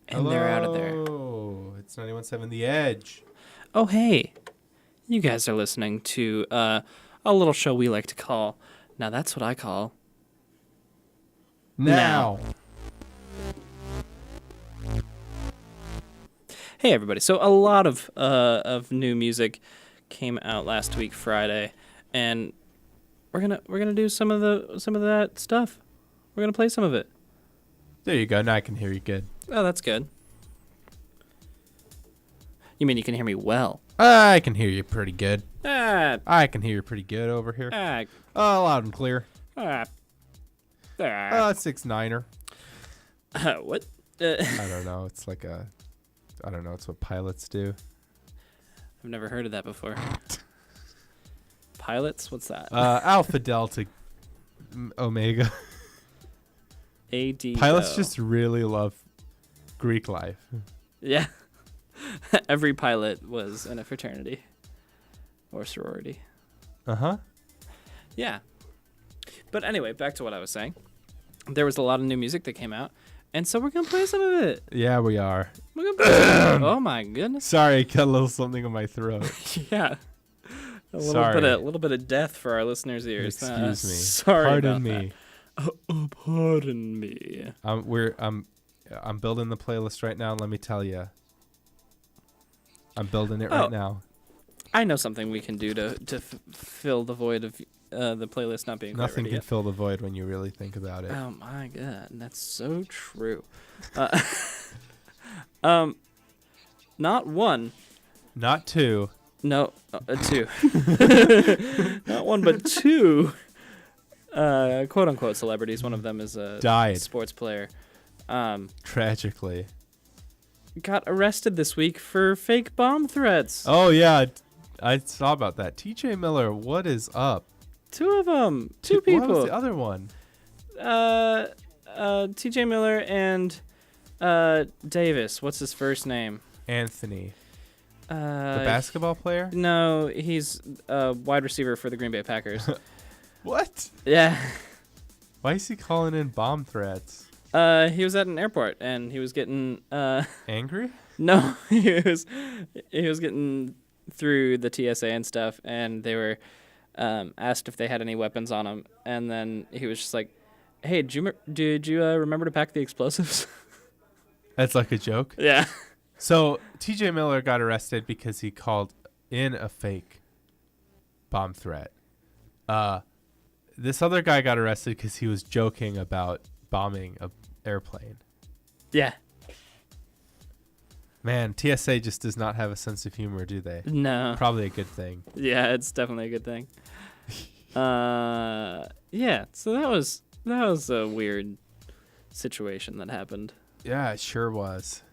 And they're out of there. Oh, it's 91.7 The Edge. Oh, hey. You guys are listening to a little show we like to call, now that's what I call, Now. Hey, everybody. So a lot of new music came out last week, Friday, and we're gonna do some of that stuff. We're gonna play some of it. There you go. Now I can hear you good. Oh, that's good. You mean you can hear me well? I can hear you pretty good. Ah, I can hear you pretty good over here. ah, Loud and clear. ah, 6'9"er. what? I don't know. It's like I don't know. It's what pilots do. I've never heard of that before. Pilots? What's that? Alpha, Delta, Omega. AD. Pilots just really love Greek life. Yeah. Every pilot was in a fraternity or sorority. Uh-huh. Yeah. But anyway, back to what I was saying. There was a lot of new music that came out, and so we're going to play some of it. Yeah, we are. We're gonna play some. Oh my goodness. Sorry, I got a little something in my throat. Yeah. A Sorry. little bit of death for our listeners' ears. Excuse me. Sorry Pardon about me. that. Pardon me. I'm building the playlist right now. Let me tell you. I'm building it right now. I know something we can do to fill the void of the playlist not being quite Nothing ready can yet. fill the void when you really think about it. Oh my god, that's so true. Not one. Not two. No, two. Not one, but two. Quote unquote celebrities. One of them is a Died. sports player. Tragically. Got arrested this week for fake bomb threats. Oh, yeah. I saw about that. TJ Miller, what is up? Two of them. Two people. What was the other one? TJ Miller and Davis. What's his first name? Anthony. The The basketball player? No, he's a wide receiver for the Green Bay Packers. What? Yeah. Why is he calling in bomb threats? He was at an airport and he was getting Angry? no, he was getting through the TSA and stuff, and they were asked if they had any weapons on him, and then he was just like, "Hey, did you remember to pack the explosives?" That's like a joke. Yeah. So TJ Miller got arrested because he called in a fake bomb threat. This other guy got arrested because he was joking about bombing a airplane. Yeah. Man, TSA just does not have a sense of humor, do they? No. Probably a good thing. Yeah, it's definitely a good thing. Yeah. So that was a weird situation that happened. Yeah, it sure was.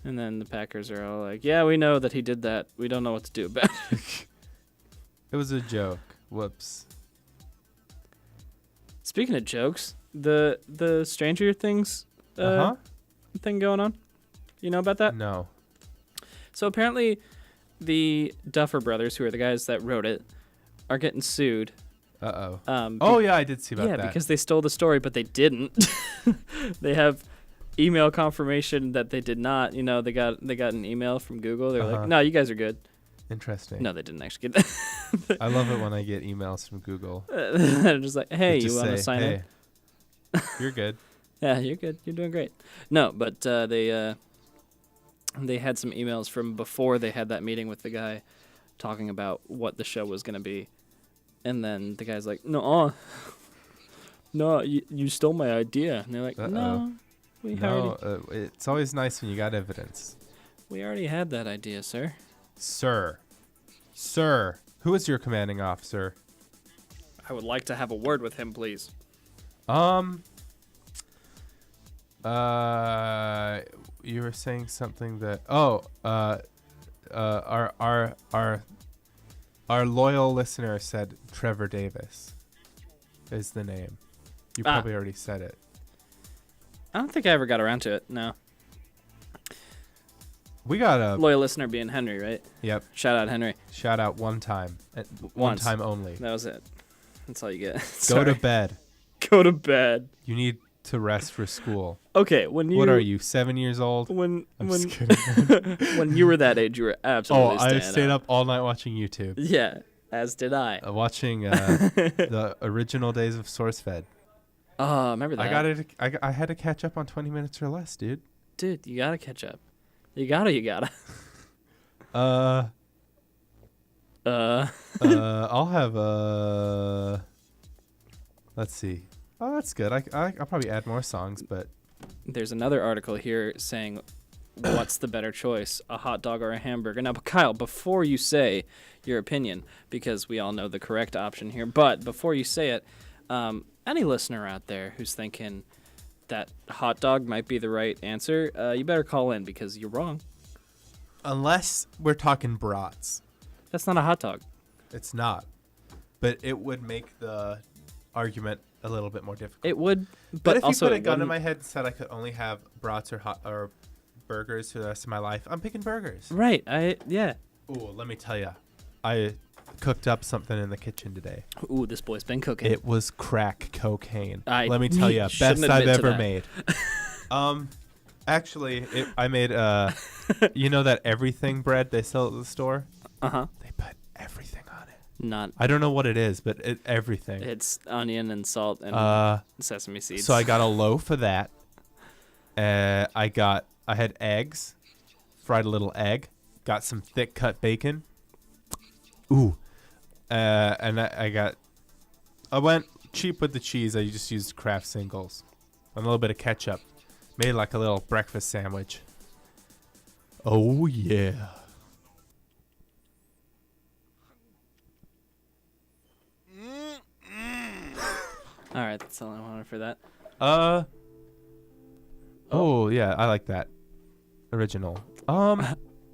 And then the Packers are all like, "Yeah, we know that he did that. We don't know what to do about it." It was a joke. Whoops. Speaking of jokes, the Stranger Things thing going on. You know about that? No. So apparently the Duffer Brothers, who are the guys that wrote it, are getting sued. Uh-oh. Oh, yeah, I did see about that. Yeah, because they stole the story, but they didn't. They have email confirmation that they did not. You know, they got an email from Google. They're like, "No, you guys are good." Interesting. No, they didn't actually get that. I love it when I get emails from Google. They're just like, "Hey, you want to sign in?" You're good. Yeah, you're good. You're doing great. No, but they had some emails from before they had that meeting with the guy talking about what the show was going to be. And then the guy's like, "No, you stole my idea." And they're like, "No, it's always nice when you got evidence. We already had that idea, sir." Sir, who is your commanding officer? I would like to have a word with him, please. You were saying something that our loyal listener said Trevor Davis is the name. You probably already said it. I don't think I ever got around to it. No. We got a loyal listener being Henry, right? Yep. Shout out Henry. Shout out one time. One time only. That was it. That's all you get. Go to bed. Go to bed. You need to rest for school. Okay, when you What are you, 7 years old? when I'm when just kidding. when you were that age, you were absolutely I staying stayed up all night watching YouTube. Yeah, as did I. Watching the original days of SourceFed. Oh, remember that? I had to catch up on 20 minutes or less, dude. Dude, you gotta catch up. You gotta. I'll have let's see. Oh, that's good. I'll probably add more songs, but There's another article here saying, what's the better choice, a hot dog or a hamburger? Now, Kyle, before you say your opinion, because we all know the correct option here, but before you say it, any listener out there who's thinking that hot dog might be the right answer, you better call in because you're wrong. unless we're talking brats, That's not a hot dog. it's not. But it would make the argument a little bit more difficult. It would, But but if also you put a it gun in wouldn't- my head and said I could only have brats or burgers for the rest of my life, I'm picking burgers. Right, yeah. Ooh, let me tell you, I cooked up something in the kitchen today. Ooh, this boy's been cooking. It was crack cocaine. I Let me tell you, shouldn't best I've admit to ever that. made. Actually, I made you know that everything bread they sell at the store? Uh-huh. They put everything on it. Not, I don't know what it is, but everything. it's onion and salt and sesame seeds. So I got a loaf of that. I had eggs, fried a little egg, got some thick cut bacon. Ooh. And I went cheap with the cheese. I just used Kraft Singles. And a little bit of ketchup. Made like a little breakfast sandwich. Oh yeah. All right, that's all I wanted for that. Oh yeah, I like that. Original.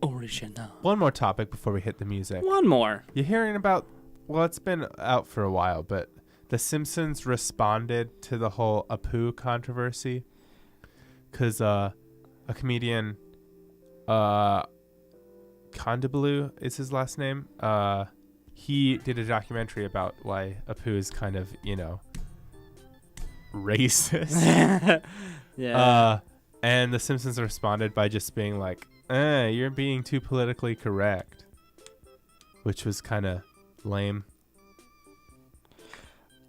Original. One more topic before we hit the music. One more. You're hearing about, well, it's been out for a while, but The Simpsons responded to the whole Apu controversy. Because a comedian, Condablue is his last name. He did a documentary about why Apu is kind of, racist. Yeah. And The Simpsons responded by just being like, you're being too politically correct. Which was kind of lame.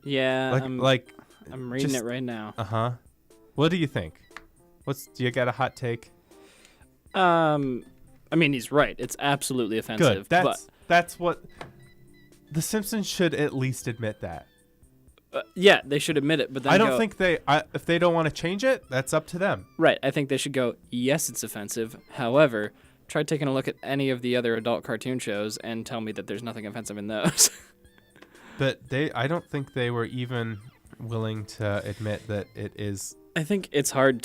Yeah. I'm reading just- it right now. Uh-huh. What do you think? Do you got a hot take? I mean, he's right. It's absolutely offensive. Good. That's what The Simpsons should at least admit that. Yeah, they should admit it, but then I don't think if they don't want to change it, that's up to them. Right. I think they should go, yes, it's offensive. However, try taking a look at any of the other adult cartoon shows and tell me that there's nothing offensive in those. But I don't think they were even willing to admit that it is. I think it's hard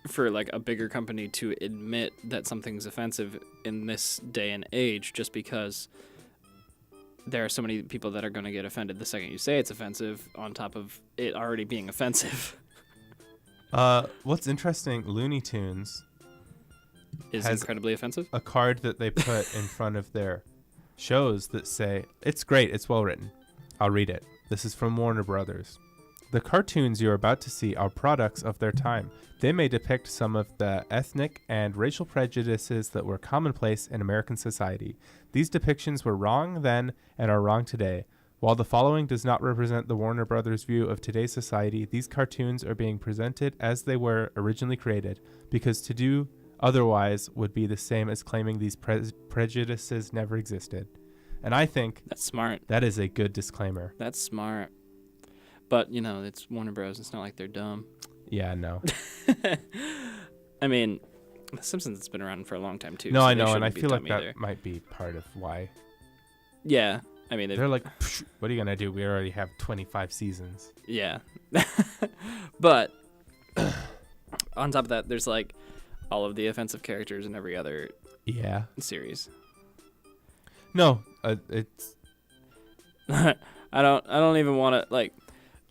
for like a bigger company to admit that something's offensive in this day and age, just because there are so many people that are going to get offended the second you say it's offensive, on top of it already being offensive. What's interesting, Looney Tunes Is has incredibly offensive. a card that they put in front of their shows that say, it's great, it's well written. I'll read it. This is from Warner Brothers. The cartoons you're about to see are products of their time. They may depict some of the ethnic and racial prejudices that were commonplace in American society. These depictions were wrong then and are wrong today. While the following does not represent the Warner Brothers view of today's society, these cartoons are being presented as they were originally created, because to do otherwise would be the same as claiming these prejudices never existed. And I think That's smart. that is a good disclaimer. That's smart. But, it's Warner Bros. It's not like they're dumb. Yeah, no. I mean, The Simpsons has been around for a long time, too. No, so I they know, and I shouldn't be feel like dumb that either. might be part of why. Yeah. I mean, They're like, what are you going to do? We already have 25 seasons. yeah. But on top of that, there's like all of the offensive characters in every other Yeah. series. No, it's... I don't even want to like.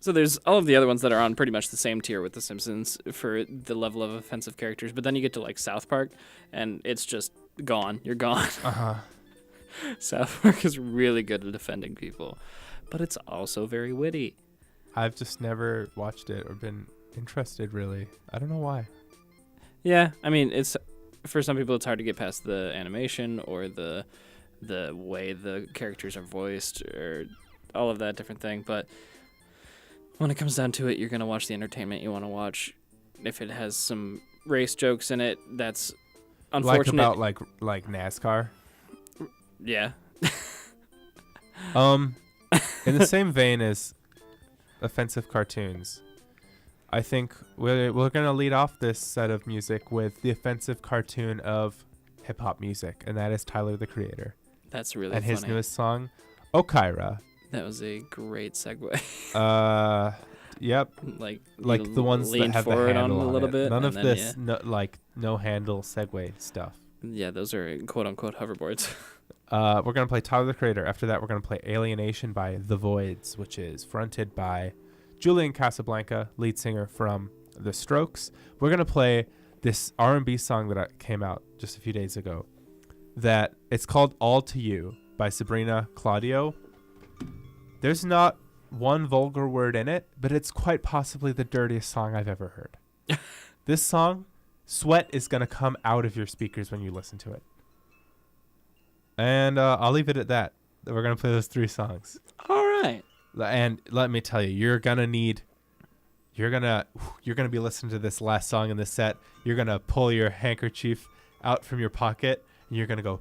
So there's all of the other ones that are on pretty much the same tier with The Simpsons for the level of offensive characters. But then you get to like South Park, and it's just gone. You're gone. Uh-huh. South Park is really good at offending people, but it's also very witty. I've just never watched it or been interested, really. I don't know why. Yeah, I mean, it's for some people it's hard to get past the animation or the way the characters are voiced or all of that different thing, but when it comes down to it, you're going to watch the entertainment you want to watch. If it has some race jokes in it, that's unfortunate. Like about like NASCAR. Yeah. In the same vein as offensive cartoons, I think we're gonna lead off this set of music with the offensive cartoon of hip hop music, and that is Tyler the Creator. That's really and funny. his newest song, Okaira. That was a great segue. Yep. like the ones that have the forward handle on a little it. bit. None of then, this no handle segue stuff. Yeah, those are quote unquote hoverboards. We're gonna play Tyler the Creator. After that, we're gonna play Alienation by The Voids, which is fronted by Julian Casablanca, lead singer from The Strokes. We're gonna play this R&B song that came out just a few days ago. That it's called All to You by Sabrina Claudio. There's not one vulgar word in it, but it's quite possibly the dirtiest song I've ever heard. This song, sweat is gonna come out of your speakers when you listen to it. And I'll leave it at that. We're going to play those 3 songs. All right. And let me tell you, you're going to be listening to this last song in the set. You're going to pull your handkerchief out from your pocket, and you're going to go,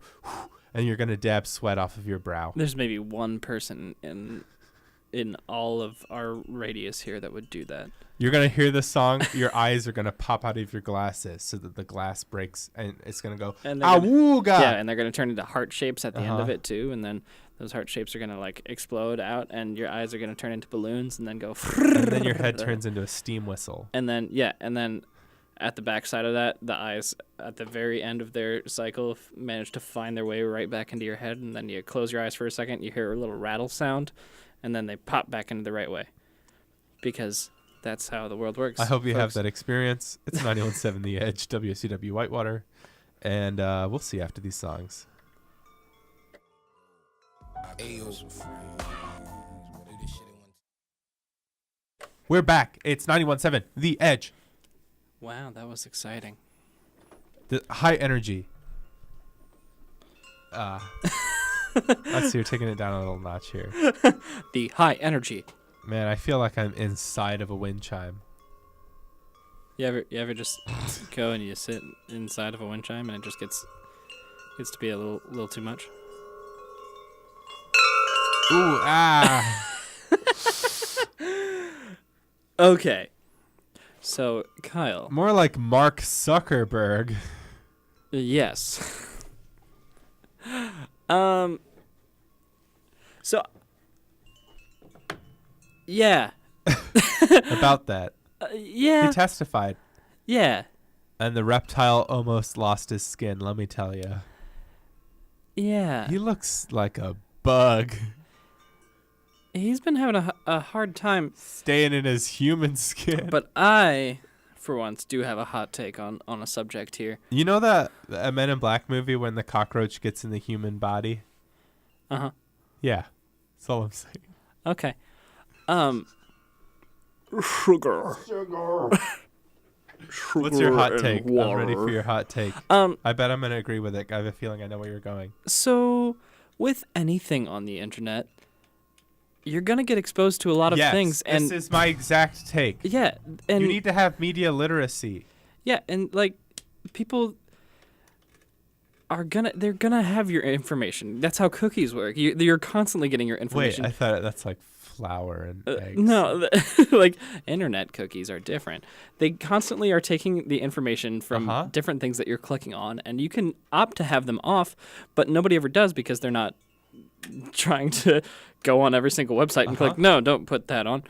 and you're going to dab sweat off of your brow. There's maybe one person in all of our radius here that would do that. You're going to hear the song. Your eyes are going to pop out of your glasses so that the glass breaks, and it's going to go, awooga! Yeah, and they're going to turn into heart shapes at the end of it, too. And then those heart shapes are going to, like, explode out, and your eyes are going to turn into balloons and then go... And then your head turns into a steam whistle. And then, yeah, and then at the back side of that, the eyes at the very end of their cycle manage to find their way right back into your head, and then you close your eyes for a second, you hear a little rattle sound, and then they pop back into the right way. Because... that's how the world works. I hope you folks. have that experience. It's 91.7 The Edge, WCW Whitewater. And we'll see after these songs. We're back. It's 91.7 The Edge. Wow, that was exciting. The high energy. I see you're taking it down a little notch here. The high energy. Man, I feel like I'm inside of a wind chime. You ever just go and you sit inside of a wind chime and it just gets to be a little too much? Ooh, ah. Okay. So, Kyle. More like Mark Zuckerberg. Yes. So yeah. About that. Yeah. He testified. Yeah. And the reptile almost lost his skin, let me tell you. Yeah. He looks like a bug. He's been having a hard time staying in his human skin. But I, for once, do have a hot take on a subject here. You know that a Men in Black movie when the cockroach gets in the human body? Uh-huh. Yeah. That's all I'm saying. Okay. Sugar. What's your hot take? Water. I'm ready for your hot take. I bet I'm going to agree with it. I have a feeling I know where you're going. So, with anything on the internet, you're going to get exposed to a lot of things. And this is my exact take. Yeah. And you need to have media literacy. Yeah, and, like, people they're going to have your information. That's how cookies work. You're constantly getting your information. Wait, I thought that's like flour and eggs. No, like internet cookies are different. They constantly are taking the information from different things that you're clicking on, and you can opt to have them off, but nobody ever does because they're not trying to go on every single website and click, no, don't put that on.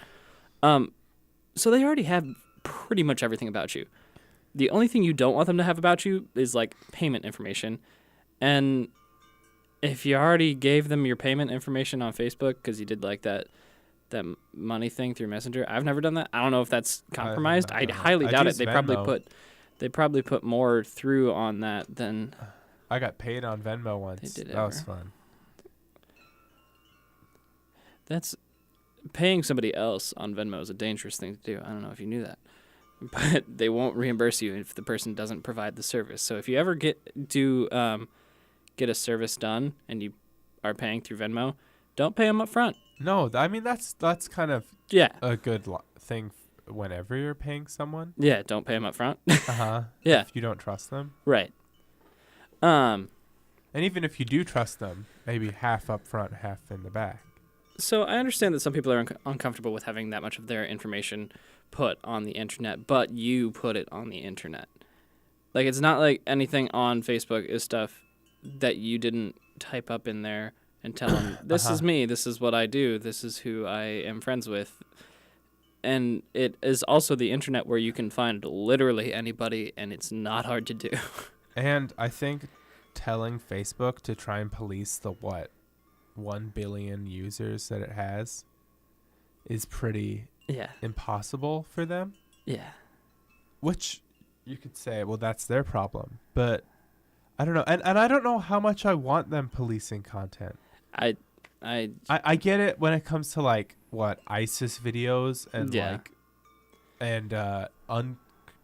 So they already have pretty much everything about you. The only thing you don't want them to have about you is like payment information. And if you already gave them your payment information on Facebook because you did like that money thing through Messenger. I've never done that. I don't know if that's compromised. I highly doubt it. They probably put more through on that than I got paid on Venmo once. They did that ever. Was fun. That's paying somebody else on Venmo is a dangerous thing to do. I don't know if you knew that. but they won't reimburse you if the person doesn't provide the service. So if you ever get a service done and you are paying through Venmo, don't pay them up front. No, I mean that's kind of Yeah. a good thing whenever you're paying someone. Yeah, don't pay them up front. Uh-huh. Yeah. If you don't trust them. Right. And even if you do trust them, maybe half up front, half in the back. So I understand that some people are uncomfortable with having that much of their information put on the internet, but you put it on the internet. Like, it's not like anything on Facebook is stuff that you didn't type up in there and tell them, this is me, this is what I do, this is who I am friends with. And it is also the internet where you can find literally anybody, and it's not hard to do. And I think telling Facebook to try and police the 1 billion users that it has is pretty Yeah. impossible for them. Yeah. Which you could say, well, that's their problem. But I don't know. And I don't know how much I want them policing content. I get it when it comes to like ISIS videos and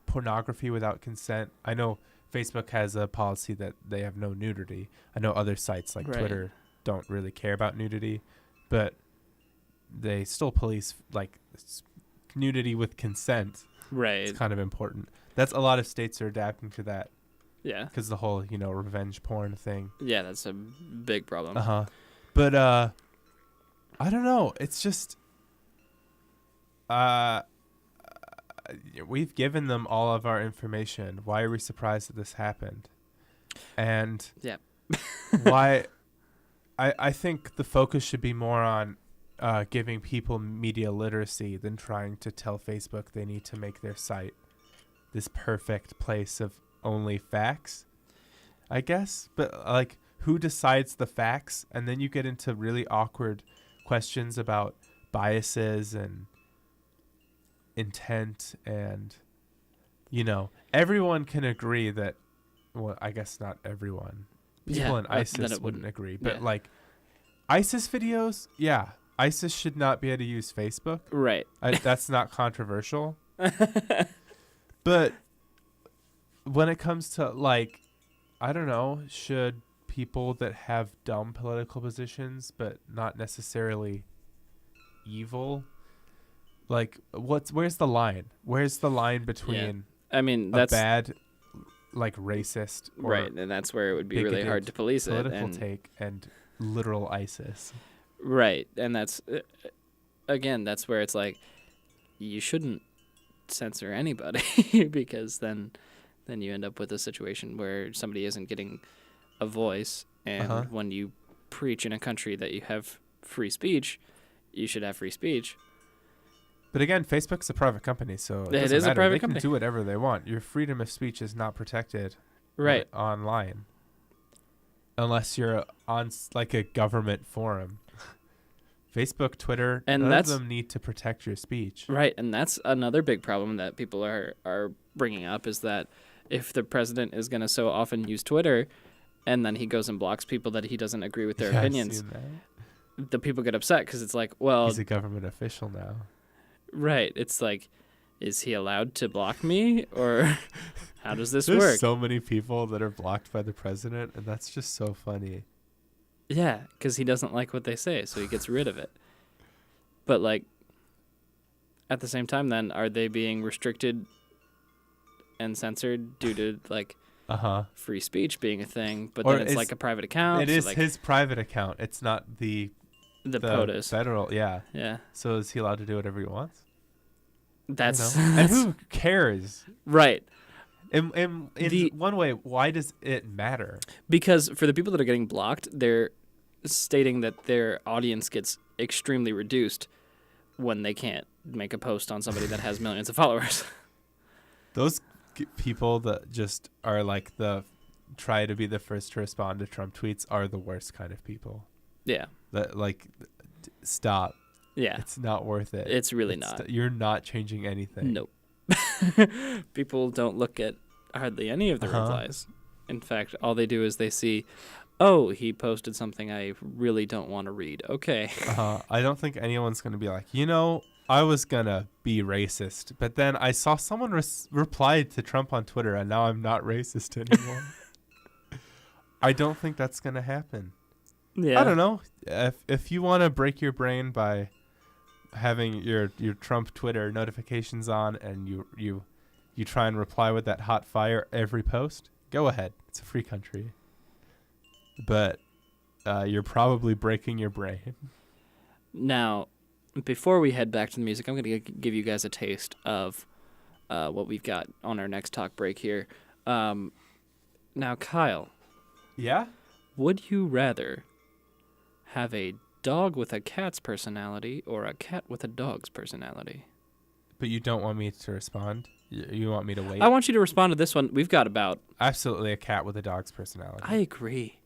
pornography without consent. I know Facebook has a policy that they have no nudity. I know other sites like Twitter don't really care about nudity, but they still police like nudity with consent. Right. It's kind of important. That's a lot of states are adapting to that. Yeah. Because the whole, revenge porn thing. Yeah, that's a big problem. Uh-huh. But I don't know. It's just we've given them all of our information. Why are we surprised that this happened? And yeah. why I think the focus should be more on giving people media literacy than trying to tell Facebook they need to make their site this perfect place of only facts, I guess. But like, who decides the facts? And then you get into really awkward questions about biases and intent, and everyone can agree that, well, I guess not everyone. People in ISIS wouldn't agree, but like ISIS videos, ISIS should not be able to use Facebook. Right. That's not controversial. But when it comes to like, I don't know, should people that have dumb political positions but not necessarily evil, like where's the line? Where's the line between that's bad, like racist, or right, and that's where it would be really hard to police political take and literal ISIS. Right, and that's again, that's where it's like you shouldn't censor anybody because then you end up with a situation where somebody isn't getting a voice, and when you preach in a country that you have free speech, you should have free speech. But again, Facebook's a private company, so it is a private company. They can do whatever they want. Your freedom of speech is not protected online unless you're on like a government forum. Facebook, Twitter, and none of them need to protect your speech. Right, and that's another big problem that people are bringing up, is that if the president is going to so often use Twitter and then he goes and blocks people that he doesn't agree with their opinions, the people get upset because it's like, well... He's a government official now. Right, it's like, is he allowed to block me, or how does this work? There's so many people that are blocked by the president, and that's just so funny. Yeah, because he doesn't like what they say, so he gets rid of it. But, like, at the same time, then, are they being restricted and censored due to, like, free speech being a thing? But then it's like a private account. It is his private account. It's not the POTUS. Federal, yeah. Yeah. So is he allowed to do whatever he wants? That's... And who cares? Right. In one way, why does it matter? Because for the people that are getting blocked, they're stating that their audience gets extremely reduced when they can't make a post on somebody that has millions of followers. Those people that just are like try to be the first to respond to Trump tweets are the worst kind of people. Yeah. That stop. Yeah. It's not worth it. It's really not. You're not changing anything. Nope. People don't look at hardly any of the replies. In fact, all they do is they see, oh, he posted something I really don't want to read. Okay. I don't think anyone's going to be like, I was gonna be racist, but then I saw someone replied to Trump on Twitter, and now I'm not racist anymore. I don't think that's gonna happen. Yeah. I don't know. If you want to break your brain by having your Trump Twitter notifications on, and you try and reply with that hot fire every post, go ahead. It's a free country. But you're probably breaking your brain. Now, before we head back to the music, I'm going to give you guys a taste of what we've got on our next talk break here. Now, Kyle. Yeah? Would you rather have a dog with a cat's personality or a cat with a dog's personality? But you don't want me to respond? You want me to wait? I want you to respond to this one. We've got about... Absolutely a cat with a dog's personality. I agree.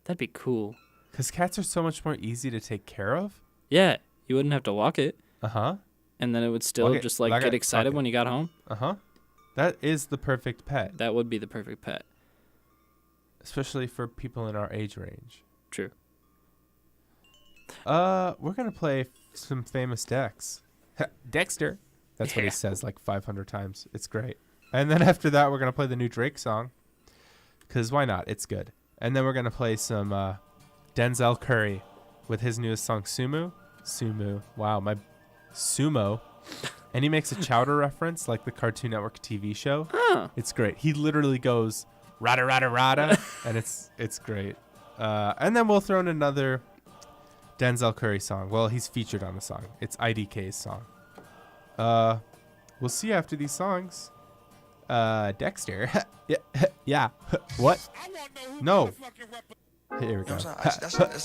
That'd be cool. Because cats are so much more easy to take care of. Yeah. You wouldn't have to walk it. Uh-huh. And then it would still just get excited when you got home. Uh-huh. That is the perfect pet. That would be the perfect pet. Especially for people in our age range. True. We're going to play some famous Dex. Dexter. That's what he says like 500 times. It's great. And then after that, we're going to play the new Drake song. Because why not? It's good. And then we're going to play some Denzel Curry with his newest song, Sumo. Sumo. Wow, my Sumo. And he makes a Chowder reference like the Cartoon Network TV show. Oh. It's great. He literally goes, rada, rada, rada. And it's great. And then we'll throw in another Denzel Curry song. Well, he's featured on the song. It's IDK's song. We'll see you after these songs. Dexter. Yeah. What? No. Here we go.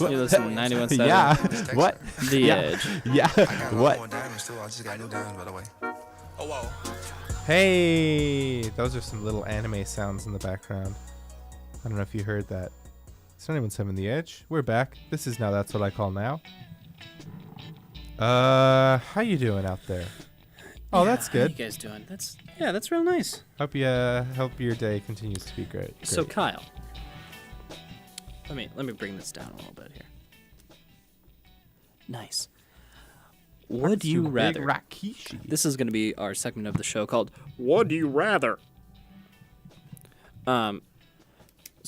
You listen to 91.7. Yeah. What? The Edge. Yeah. What? Hey, those are some little anime sounds in the background. I don't know if you heard that. It's 91.7 The Edge. We're back. This is Now That's What I Call Now. How you doing out there? Oh, that's good. How you guys doing? That's real nice. Hope your day continues to be great. So Kyle, let me bring this down a little bit here. Nice. Would you rather? This is going to be our segment of the show called "Would You Rather." So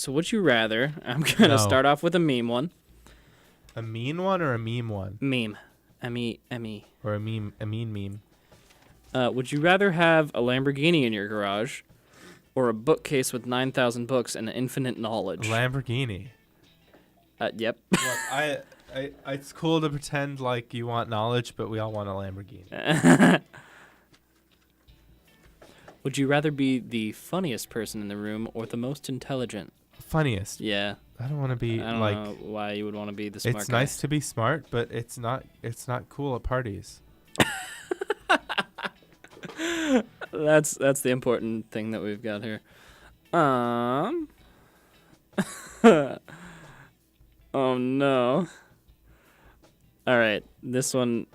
would you rather? I'm gonna start off with a meme one. A mean one or a meme one? Meme. M-E. Or a mean meme. Would you rather have a Lamborghini in your garage or a bookcase with 9,000 books and infinite knowledge? Lamborghini. Yep. Look, it's cool to pretend like you want knowledge, but we all want a Lamborghini. Would you rather be the funniest person in the room or the most intelligent? Funniest. Yeah. I don't want to be I don't know why you would want to be the smart guy. It's nice to be smart, but it's not cool at parties. That's the important thing that we've got here. Oh no. All right, this one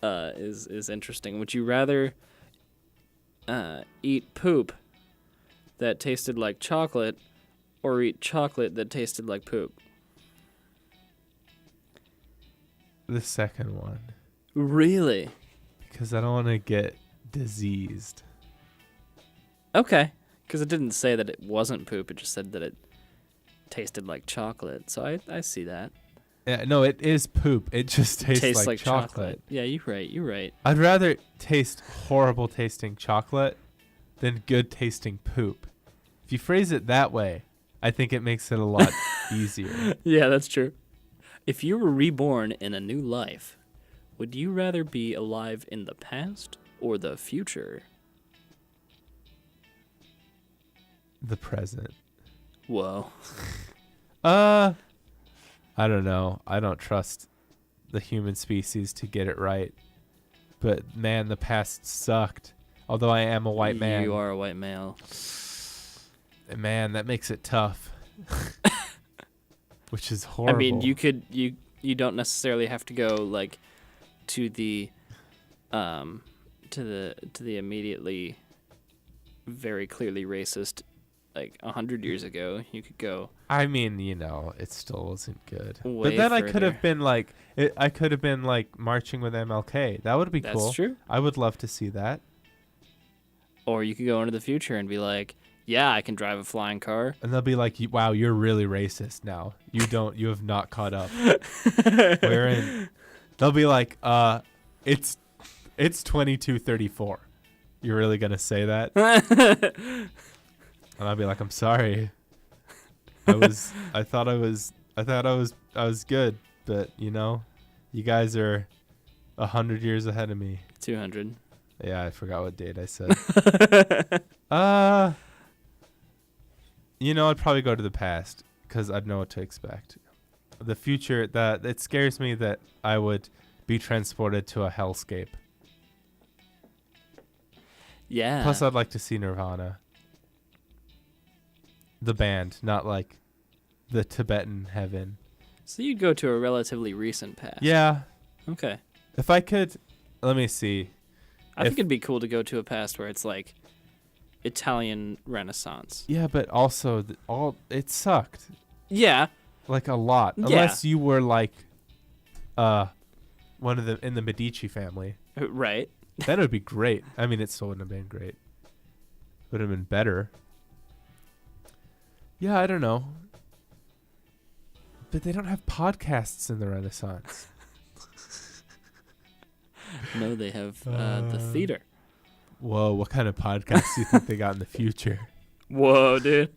is interesting. Would you rather eat poop that tasted like chocolate or eat chocolate that tasted like poop? The second one. Really? Because I don't want to get diseased. Okay. Because it didn't say that it wasn't poop. It just said that it tasted like chocolate. So I see that. Yeah, no, it is poop. It just tastes like chocolate. Yeah, you're right. I'd rather taste horrible tasting chocolate than good tasting poop. If you phrase it that way, I think it makes it a lot easier. Yeah, that's true. If you were reborn in a new life, would you rather be alive in the past or the future? The present. Whoa. I don't know. I don't trust the human species to get it right. But man, the past sucked. Although I am a white man. You are a white male. Man, that makes it tough. Which is horrible. I mean, you don't necessarily have to go like to the immediately very clearly racist like 100 years ago. You could go I mean, it still wasn't good. way But then I could further. have been like, I could have been like marching with MLK. That would be That's cool. true. I would love to see that. Or you could go into the future and be like, yeah, I can drive a flying car. And they'll be like, wow, you're really racist now. You have not caught up. They'll be like, it's 2234. You're really going to say that? And I'll be like, I'm sorry. I thought I was good, but you guys are 100 years ahead of me. 200. Yeah, I forgot what date I said. I'd probably go to the past because I'd know what to expect. The future, it scares me that I would be transported to a hellscape. Yeah. Plus, I'd like to see Nirvana. The band, not like the Tibetan heaven. So you'd go to a relatively recent past. Yeah. Okay. If I could, let me see. I think it'd be cool to go to a past where it's like Italian Renaissance. Yeah, but also it sucked. Yeah. Like a lot. Yeah. Unless you were like one of them in the Medici family. Right. That would be great. I mean, it still wouldn't have been great. Would have been better. Yeah, I don't know. But they don't have podcasts in the Renaissance. No, they have the theater. Whoa, what kind of podcasts do you think they got in the future? Whoa, dude.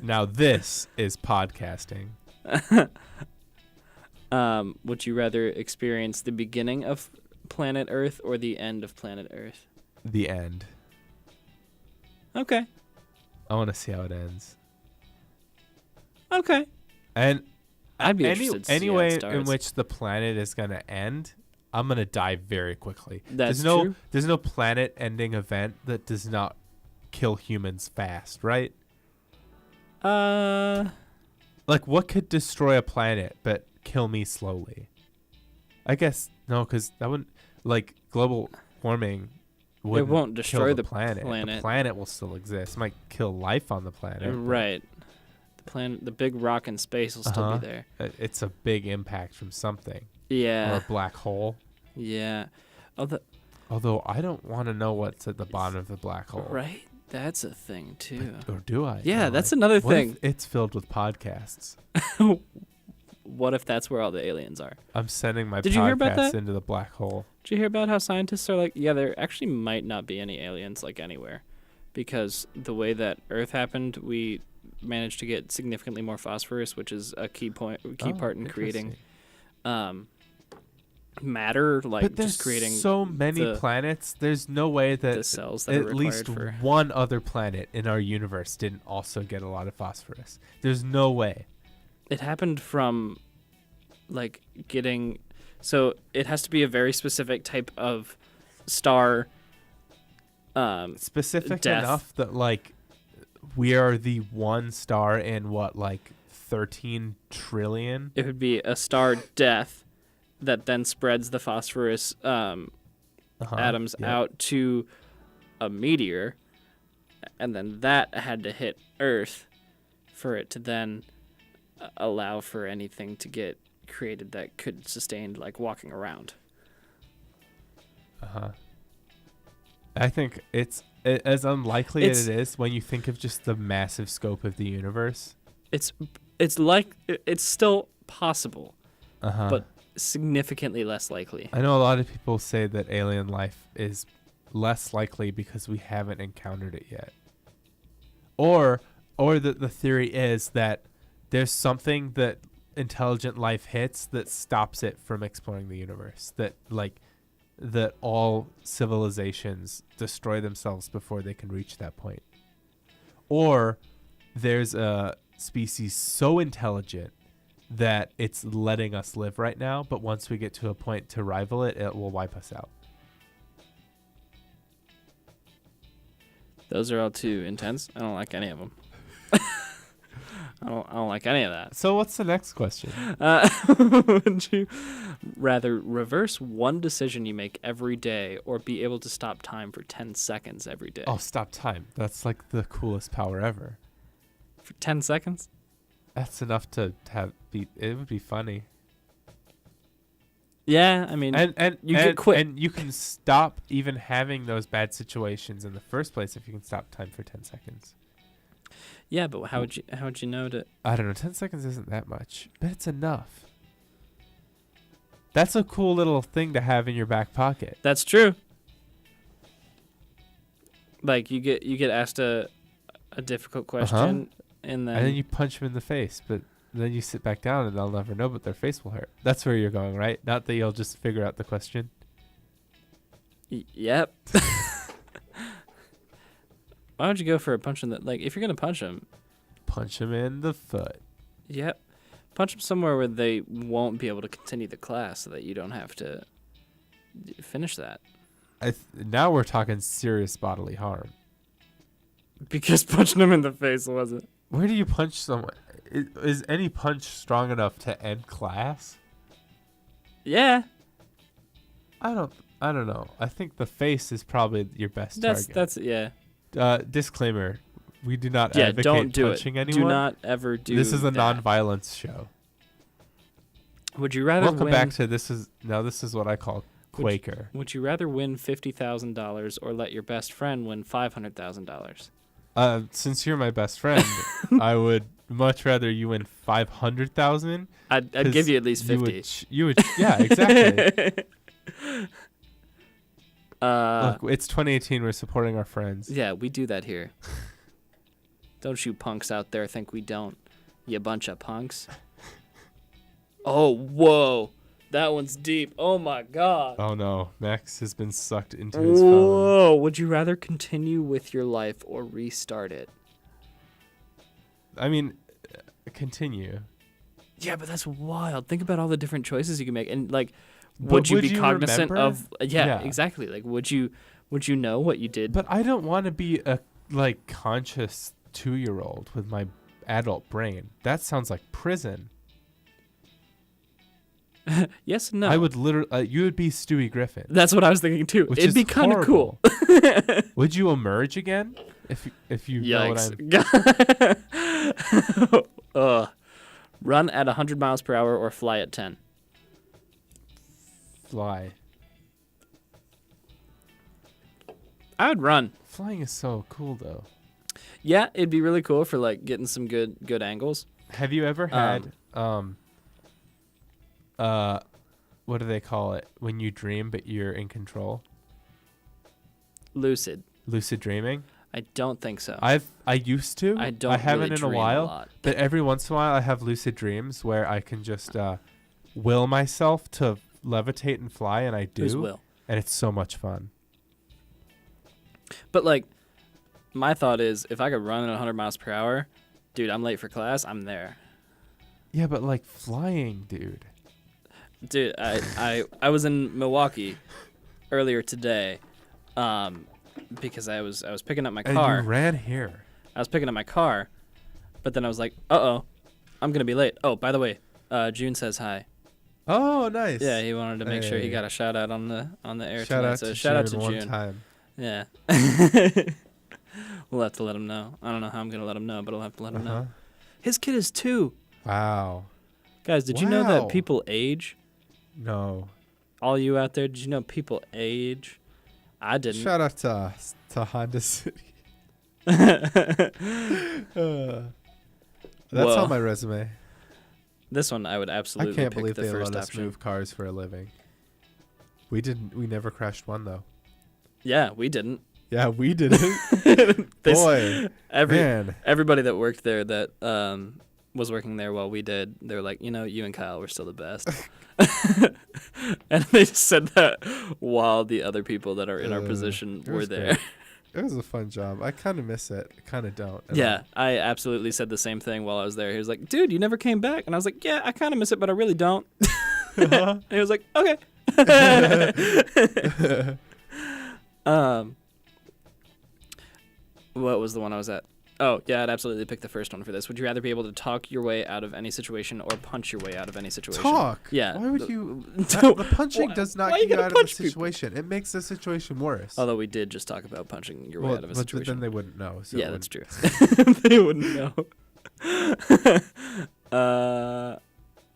Now this is podcasting. Would you rather experience the beginning of planet Earth or the end of planet Earth? The end. Okay. I want to see how it ends. Okay. And I'd be interested to see any how it way in starts. which the planet is going to end, I'm going to die very quickly. That's true. true. There's no planet-ending event that does not kill humans fast, right? Like, what could destroy a planet but kill me slowly? I guess, no, because that wouldn't, like, global warming wouldn't won't kill destroy the the planet. The planet. planet will still exist. It might kill life on the planet. but, Right. The big rock in space will still Uh-huh. be there. It's a big impact from something. Or Yeah. a black hole. Yeah. Although I don't want to know what's at the bottom of the black hole. Right. That's a thing too. Or do I? Yeah, Am that's I? another What thing. if it's filled with podcasts? What if that's where all the aliens are? I'm sending my Did you hear about podcasts that? into the black hole. Did you hear about how scientists are like, yeah, there actually might not be any aliens like anywhere, because the way that Earth happened, we managed to get significantly more phosphorus, which is a key part in creating Interesting. matter, like But there's just creating so many the- planets. There's no way the that cells that are at required least for. one other planet in our universe didn't also get a lot of phosphorus. There's no way. It happened from like getting, so it has to be a very specific type of star. Specific Death. enough that like we are the one star in what, like 13 trillion? It would be a star death that then spreads the phosphorus atoms Yep. out to a meteor, and then that had to hit Earth for it to then allow for anything to get created that could sustain like walking around. I think it's as unlikely It's- as it is when you think of just the massive scope of the universe. It's like it's still possible, Uh-huh. but significantly less likely. I know a lot of people say that alien life is less likely because we haven't encountered it yet. Or the theory is that there's something that intelligent life hits that stops it from exploring the universe. That all civilizations destroy themselves before they can reach that point. Or there's a species so intelligent that it's letting us live right now, but once we get to a point to rival it, it will wipe us out. Those are all too intense. I don't like any of them. I don't like any of that. So what's the next question? Would you rather reverse one decision you make every day or be able to stop time for 10 seconds every day? Oh, stop time. That's like the coolest power ever. For 10 seconds? That's enough to have be. It would be funny. Yeah, I mean, And you get quit. And you can stop even having those bad situations in the first place if you can stop time for 10 seconds. Yeah, but how would you know to? I don't know. 10 seconds isn't that much, but it's enough. That's a cool little thing to have in your back pocket. That's true. Like you get asked a difficult question, and then And then you punch them in the face, but then you sit back down and they'll never know, but their face will hurt. That's where you're going, right? Not that you'll just figure out the question. Yep. Why would you go for a punch in the, like, if you're gonna punch them? Punch them in the foot. Yep. Punch them somewhere where they won't be able to continue the class, so that you don't have to finish that. Now we're talking serious bodily harm. Because punching them in the face wasn't. Where do you punch someone? Is any punch strong enough to end class? Yeah. I don't know. I think the face is probably your best target. That's yeah. Disclaimer: we do not Yeah, advocate don't do punching it. anyone. Do not ever do. This is a that. non-violence show. Would you rather Welcome win? back to this is what I call Quaker. Would you rather win $50,000 or let your best friend win $500,000? Since you're my best friend, I would much rather you win 500,000. I'd give you at least 50. You would, yeah, exactly. Look, it's 2018. We're supporting our friends. Yeah, we do that here. Don't you punks out there think we don't? You bunch of punks. Oh, whoa. That one's deep. Oh, my God. Oh, no. Max has been sucked into his phone. Whoa. Would you rather continue with your life or restart it? I mean, continue. Yeah, but that's wild. Think about all the different choices you can make. And, like, But would you would be you cognizant remember? of... Yeah, Yeah. exactly. Like, would you know what you did? But I don't want to be a, like, conscious 2-year-old with my adult brain. That sounds like prison. Yes and no. I would literally... you would be Stewie Griffin. That's what I was thinking, too. Which It'd is be kind of cool. horrible. Would you emerge again? If you know what I'm... Run at 100 miles per hour or fly at 10. Fly. I would run. Flying is so cool, though. Yeah, it'd be really cool for like getting some good angles. Have you ever had what do they call it when you dream but you're in control? Lucid dreaming? I don't think so. I used to. I don't. I haven't really in a dream while. lot. But every once in a while I have lucid dreams where I can just will myself to levitate and fly, and I do. Who's will? And it's so much fun. But like, my thought is, if I could run at 100 miles per hour, dude, I'm late for class. I'm there. Yeah, but like flying, dude. Dude, I was in Milwaukee earlier today, because I was picking up my car. And you ran here. I was picking up my car, but then I was like, I'm gonna be late. Oh, by the way, June says hi. Oh, nice. Yeah, he wanted to make sure he got a shout out on the air Shout tonight. out So to shout out to June June. one time. Yeah. We'll have to let him know. I don't know how I'm gonna let him know, but I'll have to let him know. His kid is 2. Wow. Guys, did you know Wow. that people age? No. All you out there, did you know people age? I didn't. Shout out to Honda City. That's Whoa. on my resume. This one I would absolutely I can't pick believe the they first let us option. move cars for a living. We never crashed one though. Yeah, we didn't. Yeah, we didn't. They Boy, man. Everybody that worked there that was working there while we did, they were like, you and Kyle were still the best. And they just said that while the other people that are in our position it were was there. great. It was a fun job. I kind of miss it. Kind of don't. Yeah, I absolutely said the same thing while I was there. He was like, dude, you never came back. And I was like, yeah, I kind of miss it, but I really don't. And he was like, okay. What was the one I was at? Oh, yeah, I'd absolutely pick the first one for this. Would you rather be able to talk your way out of any situation or punch your way out of any situation? Talk. Yeah. Why would you? The punching does not why you get you gotta out of the punch people? situation. It makes the situation worse. Although we did just talk about punching your way out of a but situation. then they wouldn't know. So Yeah, that's true. They wouldn't know.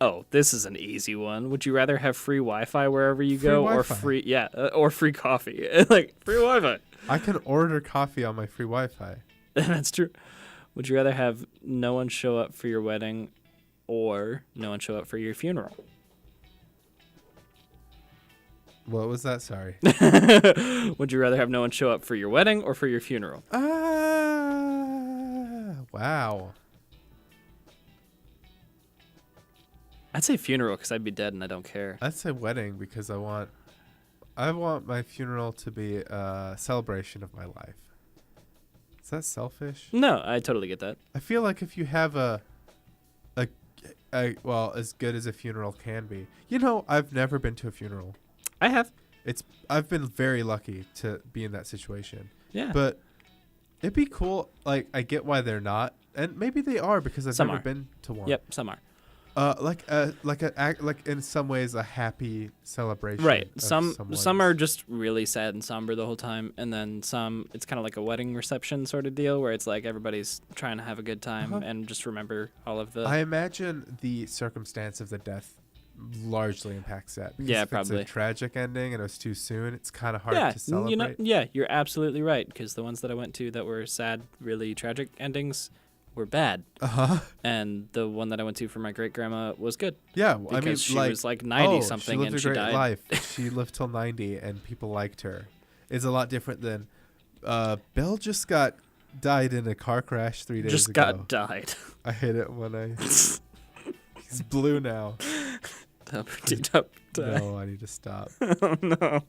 Oh, this is an easy one. Would you rather have free Wi-Fi wherever you Free go, or Wi-Fi. or free coffee? Like free Wi-Fi. I can order coffee on my free Wi-Fi. That's true. Would you rather have no one show up for your wedding, or no one show up for your funeral? What was that? Sorry. Would you rather have no one show up for your wedding or for your funeral? Wow. I'd say funeral because I'd be dead and I don't care. I'd say wedding because I want my funeral to be a celebration of my life. Is that selfish? No, I totally get that. I feel like if you have a well, as good as a funeral can be. You know, I've never been to a funeral. I have. I've been very lucky to be in that situation. Yeah. But it'd be cool. Like, I get why they're not, and maybe they are because I've Some never are. been to one. Yep, some are. Like in some ways a happy celebration. Right. of Some someone's- are just really sad and somber the whole time, and then some it's kind of like a wedding reception sort of deal where it's like everybody's trying to have a good time and just remember all of the. I imagine the circumstance of the death largely impacts that. Because Yeah, if probably. It's a tragic ending and it was too soon. It's kind of hard yeah, to celebrate. you know, yeah, you're absolutely right because the ones that I went to that were sad, really tragic endings were bad, and the one that I went to for my great grandma was good. Yeah, Because I mean, she like, was like 90 she something lived and a she great died. life. She lived till 90 and people liked her. It's a lot different than Bill just died in a car crash 3 days Just ago. died. I hate it when he's blue now. No, I need to stop. Oh no.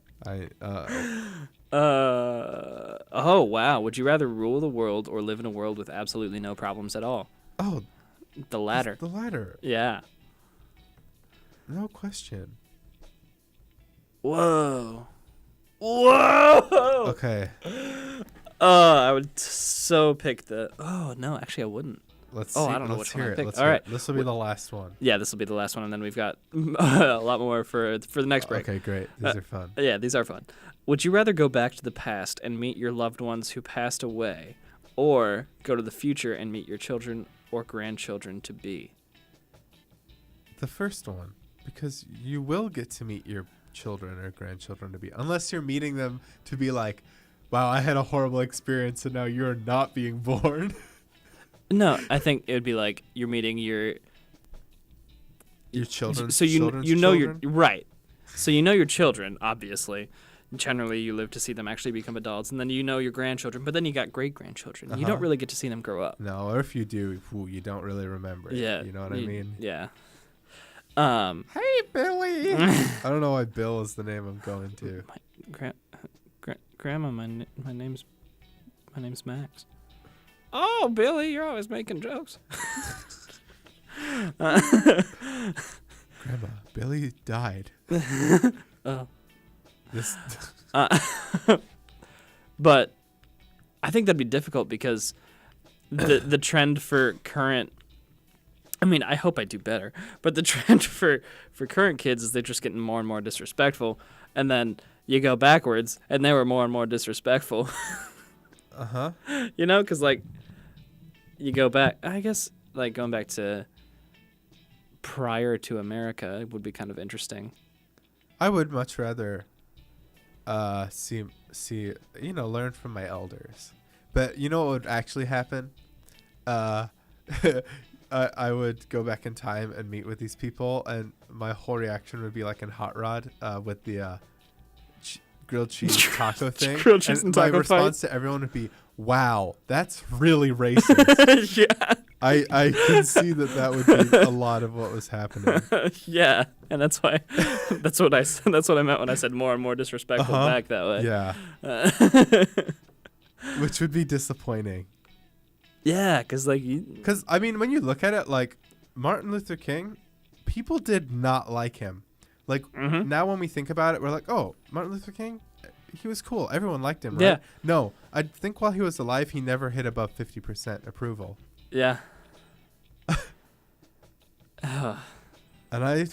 Oh wow. Would you rather rule the world or live in a world with absolutely no problems at all? Oh, The latter. the latter. Yeah. No question. Whoa. Whoa. Okay, I would so pick the. Oh no, actually I wouldn't. let's. Oh, see, I don't know let's which one hear I it. picked. Let's All hear right. it. This will be the last one. Yeah, this will be the last one, and then we've got a lot more for the next break. Okay, great. These are fun. Yeah, these are fun. Would you rather go back to the past and meet your loved ones who passed away, or go to the future and meet your children or grandchildren to be? The first one, because you will get to meet your children or grandchildren to be, unless you're meeting them to be like, wow, I had a horrible experience and now you're not being born. No, I think it would be like you're meeting your Children's so you children's you know children? your right. So you know your children, obviously. Generally, you live to see them actually become adults, and then you know your grandchildren. But then you got great grandchildren. You don't really get to see them grow up. No, or if you do, you don't really remember it. Yeah, You know what I mean? Yeah. Hey, Billy. I don't know why Bill is the name I'm going to. Grandma, my name's Max. Oh, Billy, you're always making jokes. Grandma, Billy died. Oh. This. But I think that'd be difficult because the trend for current. I mean, I hope I do better, but the trend for current kids is they're just getting more and more disrespectful, and then you go backwards, and they were more and more disrespectful. You know, because like you go back. I guess like going back to prior to America would be kind of interesting. I would much rather see learn from my elders. But you know what would actually happen? I would go back in time and meet with these people, and my whole reaction would be like in Hot Rod with the grilled cheese taco thing. Grilled cheese and my taco response to everyone would be, "Wow, that's really racist." Yeah. I can see that would be a lot of what was happening. Yeah, and that's why that's what I meant when I said more and more disrespectful back that way. Yeah. Which would be disappointing. Yeah, because like Because I mean, when you look at it, like Martin Luther King, people did not like him. Like now, when we think about it, we're like, oh, Martin Luther King, he was cool. Everyone liked him, right? Yeah. No, I think while he was alive, he never hit above 50% approval. Yeah. Ugh. And I,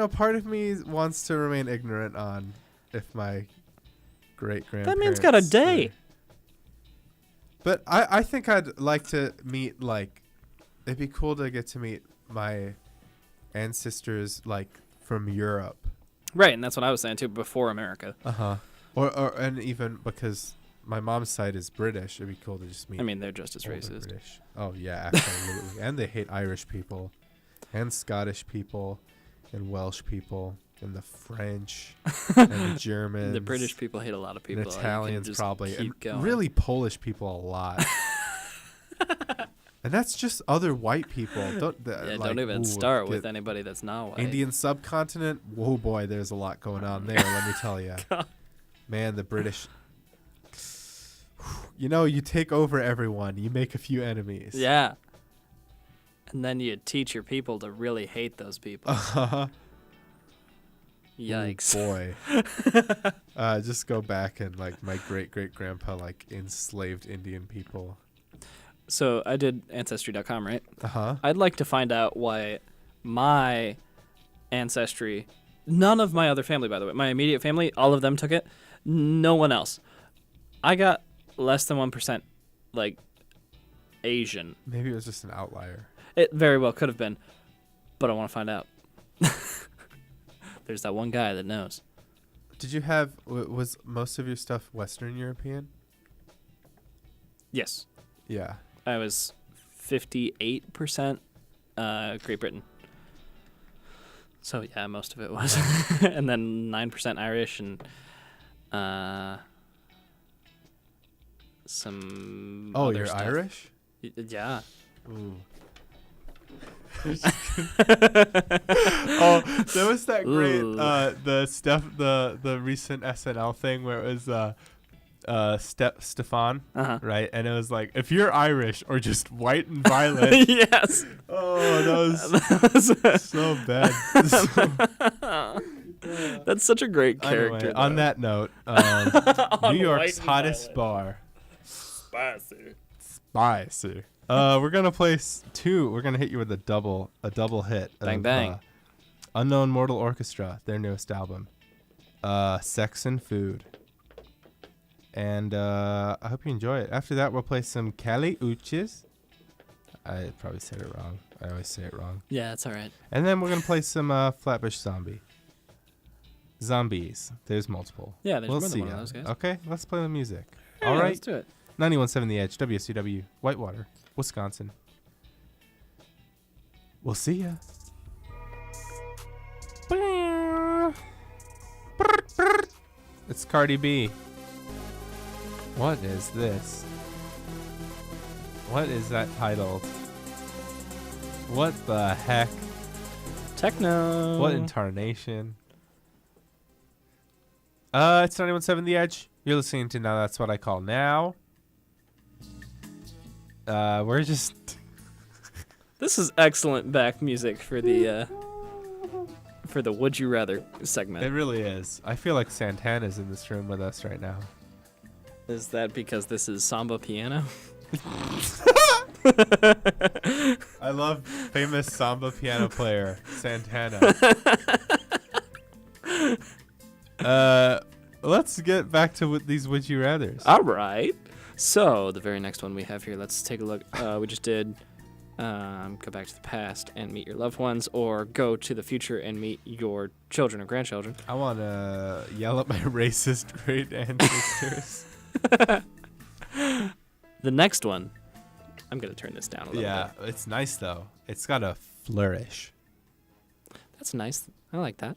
part of me wants to remain ignorant on if my great-grandparents... That man's got a day. But I think I'd like to meet, it'd be cool to get to meet my ancestors, from Europe. Right, and that's what I was saying too. Before America. Uh-huh. And even because my mom's side is British, it'd be cool to just meet. I mean, they're just as older racist. British. Oh yeah, absolutely. And they hate Irish people, and Scottish people, and Welsh people, and the French, and the Germans. The British people hate a lot of people. And Italians just probably, keep and going. really Polish people a lot. And that's just other white people. Don't even start with anybody that's not white. Indian subcontinent. Whoa, boy, there's a lot going on there. Let me tell you, man. The British. You take over everyone. You make a few enemies. Yeah. And then you teach your people to really hate those people. Yikes. Oh, boy. Just go back and my great-great-grandpa enslaved Indian people. So I did Ancestry.com, right? Uh-huh. I'd like to find out why my ancestry, none of my other family, by the way, my immediate family, all of them took it. No one else. I got less than 1%, Asian. Maybe it was just an outlier. It very well could have been, but I want to find out. There's that one guy that knows. Did you have, was most of your stuff Western European? Yes. Yeah. I was 58% Great Britain. So, yeah, most of it was. And then 9% Irish and some Oh, other you're stuff. Irish? Yeah. Ooh. Oh, there was that great the recent SNL thing where it was Stefan, right? And it was if you're Irish or just white and violent. Yes. Oh, that was so bad. That's such a great character. Anyway, on that note, New York's hottest bar. Spicy. We're gonna place two. We're gonna hit you with a double hit. Bang bang. Unknown Mortal Orchestra, their newest album. Sex and Food. And I hope you enjoy it. After that, we'll play some Kali Uchis. I probably said it wrong. I always say it wrong. Yeah, it's all right. And then we're gonna play some Flatbush Zombies. There's multiple. Yeah, there's we'll more see than one of those guys. Okay, let's play the music. Yeah, all right. let's do it. 91.7 The Edge, WCW, Whitewater, Wisconsin. We'll see ya. It's Cardi B. What is this? What is that titled? What the heck? Techno. What incarnation? It's 91.7 The Edge. You're listening to Now That's What I Call Now. We're just... This is excellent back music for the Would You Rather segment. It really is. I feel like Santana's in this room with us right now. Is that because this is samba piano? I love famous samba piano player Santana. Let's get back to these Would You Rathers. All right. So the very next one we have here, let's take a look. We just did go back to the past and meet your loved ones, or go to the future and meet your children or grandchildren. I want to yell at my racist great ancestors. The next one, I'm going to turn this down a little bit. Yeah, it's nice though. It's got a flourish. That's nice. I like that.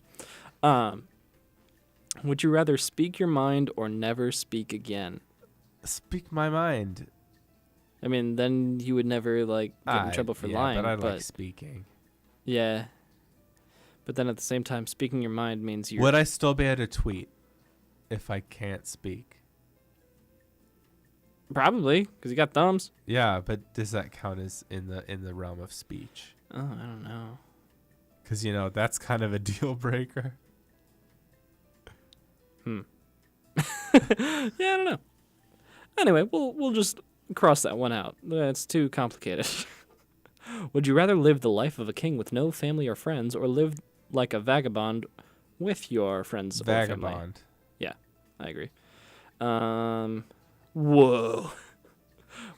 Would you rather speak your mind or never speak again? Speak my mind. I mean, then you would never get in trouble for lying. But I like speaking. Yeah. But then at the same time, speaking your mind means you're... Would I still be able to tweet if I can't speak? Probably, because you got thumbs. Yeah, but does that count as in the realm of speech? Oh, I don't know. Because, that's kind of a deal breaker. Yeah, I don't know. Anyway, we'll just cross that one out. That's too complicated. Would you rather live the life of a king with no family or friends, or live like a vagabond with your friends or family? Vagabond. Yeah, I agree. Whoa.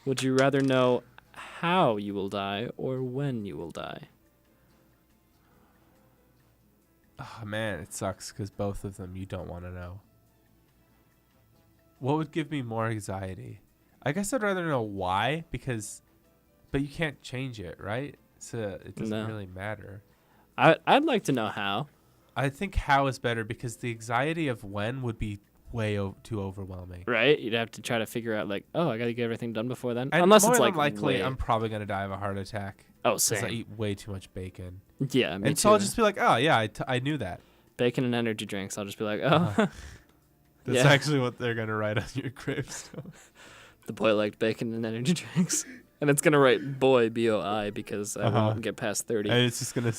Would you rather know how you will die or when you will die? Oh man, it sucks because both of them you don't want to know. What would give me more anxiety? I guess I'd rather know why but you can't change it, right? So it doesn't No. really matter. I'd like to know how. I think how is better because the anxiety of when would be way too overwhelming. Right? You'd have to try to figure out, like, oh, I got to get everything done before then. And Unless more it's than like likely, way... I'm probably gonna die of a heart attack Oh, because I same. eat way too much bacon. Yeah, me And too. so I'll just be like, oh yeah, I knew that. Bacon and energy drinks. I'll just be like, oh, Uh-huh. That's Yeah. actually what they're gonna write on your gravestone. the boy liked bacon and energy drinks. And it's going to write boy, B-O-I, because I Uh-huh. won't get past 30. And it's just gonna.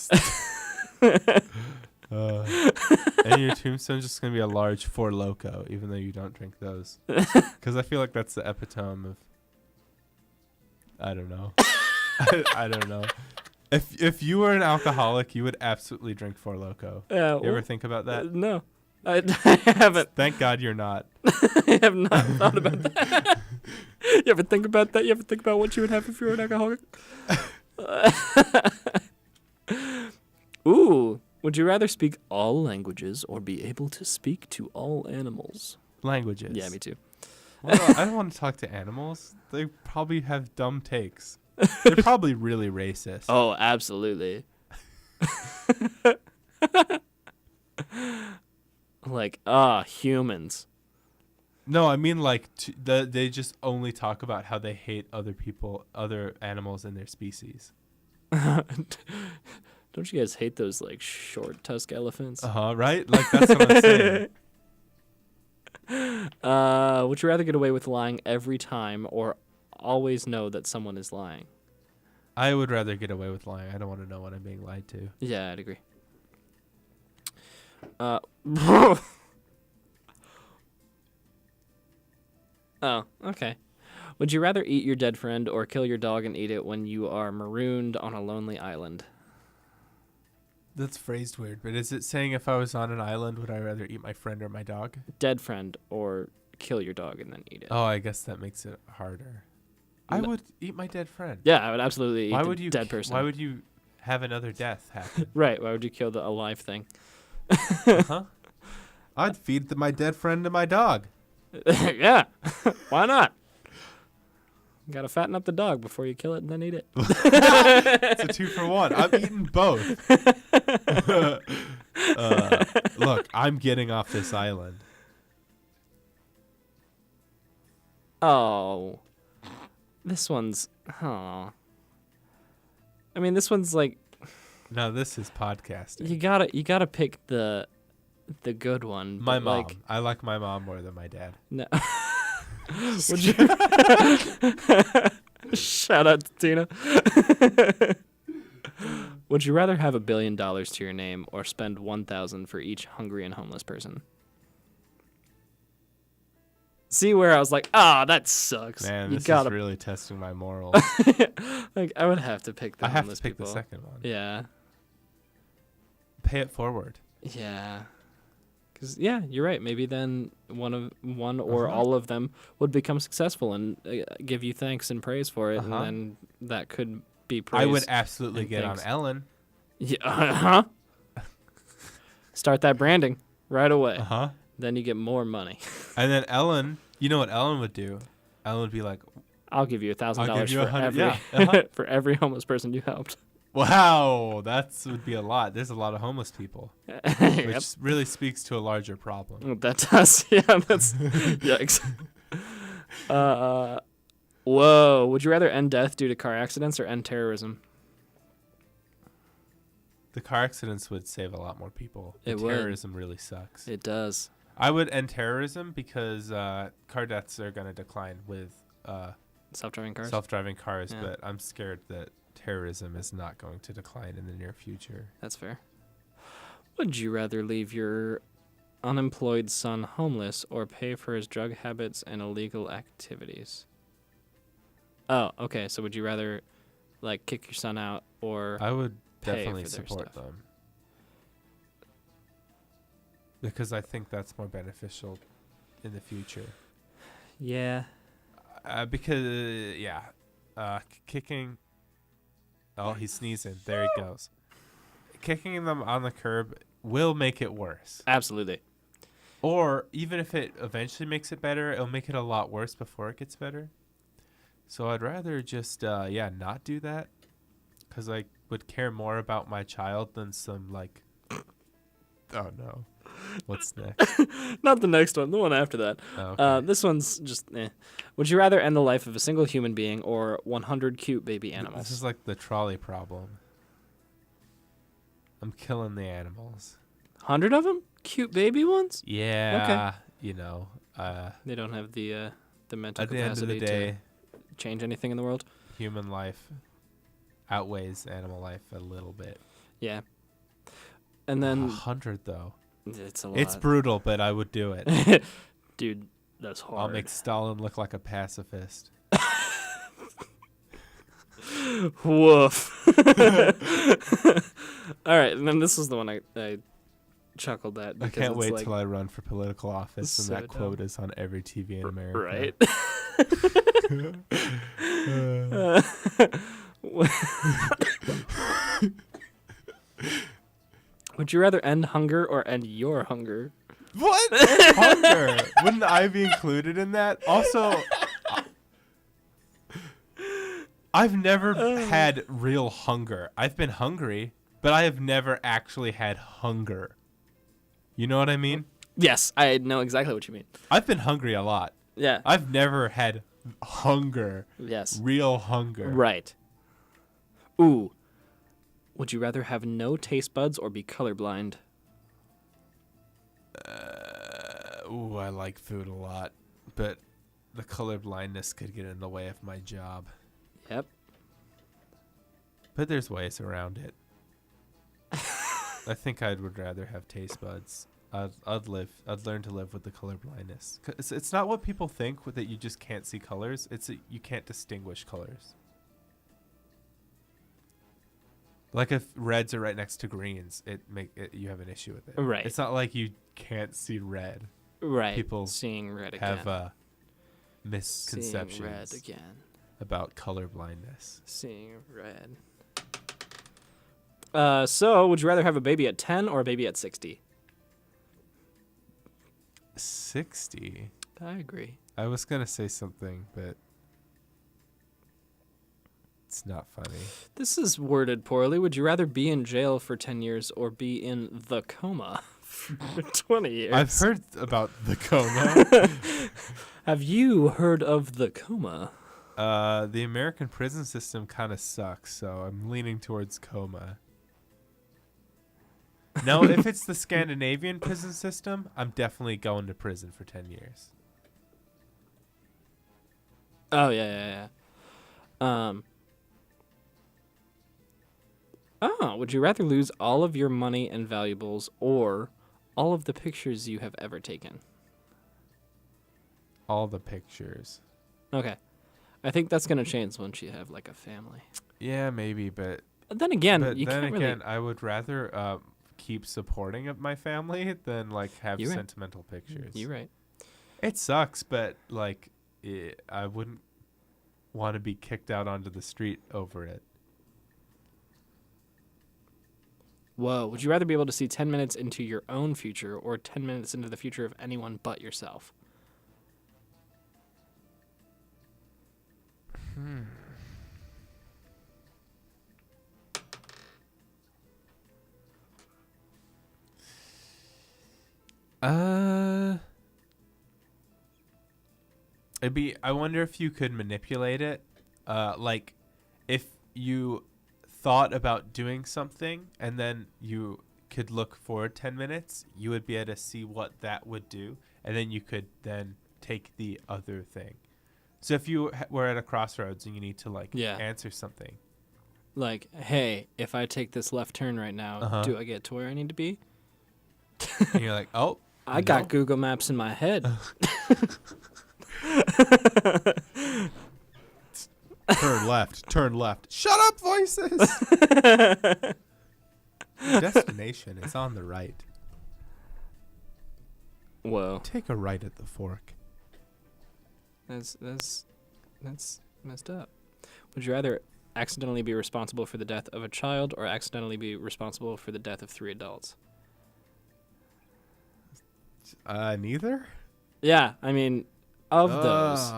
And your tombstone's just gonna be a large Four Loko, even though you don't drink those. Because I feel like that's the epitome of. I don't know. I don't know. If you were an alcoholic, you would absolutely drink Four Loko. Yeah, You ever think about that? no. I haven't. Thank God you're not. I have not thought about that. You ever think about that? You ever think about what you would have if you were an alcoholic? Ooh. Would you rather speak all languages or be able to speak to all animals? Languages. Yeah, me too. Well, I don't want to talk to animals. They probably have dumb takes. They're probably really racist. Oh, absolutely. Like, humans. No, I mean like they just only talk about how they hate other people, other animals in their species. Don't you guys hate those, like, short tusk elephants? Right? Like that's what I'm saying. Would you rather get away with lying every time or always know that someone is lying? I would rather get away with lying. I don't want to know what I'm being lied to. Yeah, I'd agree. Oh, okay. Would you rather eat your dead friend or kill your dog and eat it when you are marooned on a lonely island? That's phrased weird, but is it saying if I was on an island, would I rather eat my friend or my dog? Dead friend or kill your dog and then eat it? Oh, I guess that makes it harder. I would eat my dead friend. Yeah, I would absolutely eat Why the would you dead person. Why would you have another death happen? Right, why would you kill the alive thing? Uh-huh. I'd feed my dead friend to my dog. Yeah, why not? You gotta fatten up the dog before you kill it and then eat it. It's a 2-for-1. I'm eating both. Look, I'm getting off this island. Oh, this one's. Oh, I mean, this one's like No, this is podcasting. you gotta pick the good one. My but, mom. like, I like my mom more than my dad. no. Would you? Shout out to Tina. Would you rather have $1 billion to your name or spend 1,000 for each hungry and homeless person? See where I was like, that sucks. Man, you this gotta is really testing my morals. like. I would have to pick the I have homeless to pick people. the second one. Yeah, Pay it forward. yeah. Because you're right. Maybe then one or Uh-huh. all of them would become successful and give you thanks and praise for it, Uh-huh. and then that could be praise. I would absolutely and get thanks. on Ellen. Yeah, Start that branding right away. Uh-huh. Then you get more money. And then Ellen, you know what Ellen would do? Ellen would be like, I'll give you I'll $1,000 give you for 100. every Yeah. Uh-huh. for every homeless person you helped. Wow, that would be a lot. There's a lot of homeless people, which Yep. really speaks to a larger problem. That does. Yeah, that's yikes. Whoa. Would you rather end death due to car accidents or end terrorism? The car accidents would save a lot more people. It would. Terrorism really sucks. It does. I would end terrorism because car deaths are going to decline with Self-driving cars. self-driving cars, Yeah. but I'm scared that terrorism is not going to decline in the near future. That's fair. Would you rather leave your unemployed son homeless or pay for his drug habits and illegal activities. Oh, okay. So would you rather like kick your son out or I would pay definitely for their support stuff? them. Because I think that's more beneficial in the future. Yeah. Because, kicking... Oh, he's sneezing. There he goes. Kicking them on the curb will make it worse. Absolutely. Or even if it eventually makes it better, it'll make it a lot worse before it gets better. So I'd rather just, not do that. Because I would care more about my child than some, like... Oh, no. What's next? Not the next one. The one after that. Oh, okay. This one's just eh. Would you rather end the life of a single human being or 100 cute baby animals? This is like the trolley problem. I'm killing the animals. 100 of them? Cute baby ones? Yeah. You know, They don't have the mental at the end of capacity the day, to change anything in the world. human life outweighs animal life a little bit. Yeah. And then 100 though. it's a lot. It's brutal, but I would do it. Dude, that's hard. I'll make Stalin look like a pacifist. Woof. All right, and then this is the one I chuckled at. I because can't it's wait like, till I run for political office so and that quote is on every TV in America. right. Would you rather end hunger or end your hunger? What? Hunger. Wouldn't I be included in that? Also, I've never had real hunger. I've been hungry, but I have never actually had hunger. You know what I mean? Yes, I know exactly what you mean. I've been hungry a lot. Yeah. I've never had hunger. Yes. Real hunger. Right. Ooh. Would you rather have no taste buds or be colorblind? I like food a lot, but the color blindness could get in the way of my job. Yep. But there's ways around it. I think I would rather have taste buds. I'd learn to live with the color blindness. It's not what people think that you just can't see colors. It's that you can't distinguish colors. Like if reds are right next to greens, you have an issue with it. Right. It's not like you can't see red. Right. People seeing red again. Have misconceptions Seeing red again. about color blindness. Seeing red. So, would you rather have a baby at 10 or a baby at 60? 60. I agree. I was gonna say something, but it's not funny. This is worded poorly. Would you rather be in jail for 10 years or be in the coma for 20 years? I've heard about the coma. Have you heard of the coma? The American prison system kind of sucks, so I'm leaning towards coma. Now, if it's the Scandinavian prison system, I'm definitely going to prison for 10 years. Oh, yeah. Would you rather lose all of your money and valuables or all of the pictures you have ever taken? All the pictures. Okay. I think that's going to change once you have, like, a family. Yeah, maybe, but Then again, but you then can't again, really... I would rather keep supporting of my family than like have You're right. sentimental pictures. You're right. It sucks, but like I wouldn't want to be kicked out onto the street over it. Whoa. Would you rather be able to see 10 minutes into your own future or 10 minutes into the future of anyone but yourself? I wonder if you could manipulate it. Like if you thought about doing something and then you could look forward 10 minutes, you would be able to see what that would do, and then you could then take the other thing. So if you were at a crossroads and you need to answer something. Like, hey, if I take this left turn right now, Uh-huh. do I get to where I need to be? And you're like, oh, I got Google Maps in my head. Turn left. Turn left. Shut up, voices. Your destination is on the right. Whoa. Take a right at the fork. That's messed up. Would you rather accidentally be responsible for the death of a child or accidentally be responsible for the death of 3 adults? Neither? Yeah, I mean, of those,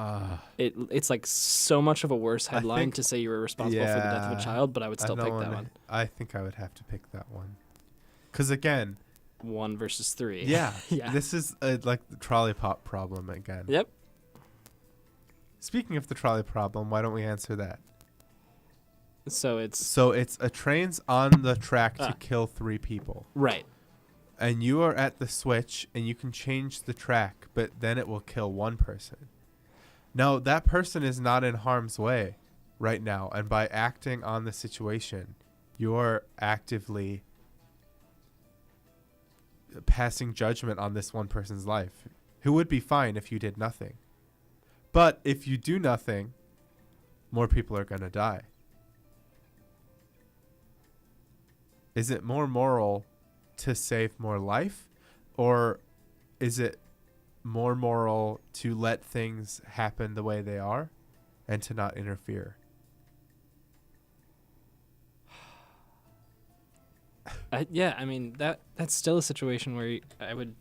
it's like so much of a worse headline to say you were responsible for the death of a child, but I would still pick that one. I think I would have to pick that one. Because again... 1 versus 3. Yeah. Yeah. This is like the trolley pop problem again. Yep. Speaking of the trolley problem, why don't we answer that? So it's a train's on the track to kill 3 people. Right. And you are at the switch and you can change the track, but then it will kill 1 person. Now, that person is not in harm's way right now. And by acting on the situation, you're actively passing judgment on this 1 person's life, who would be fine if you did nothing. But if you do nothing, more people are going to die. Is it more moral to save more life, or is it more moral to let things happen the way they are and to not interfere? Yeah, I mean, that's still a situation where I would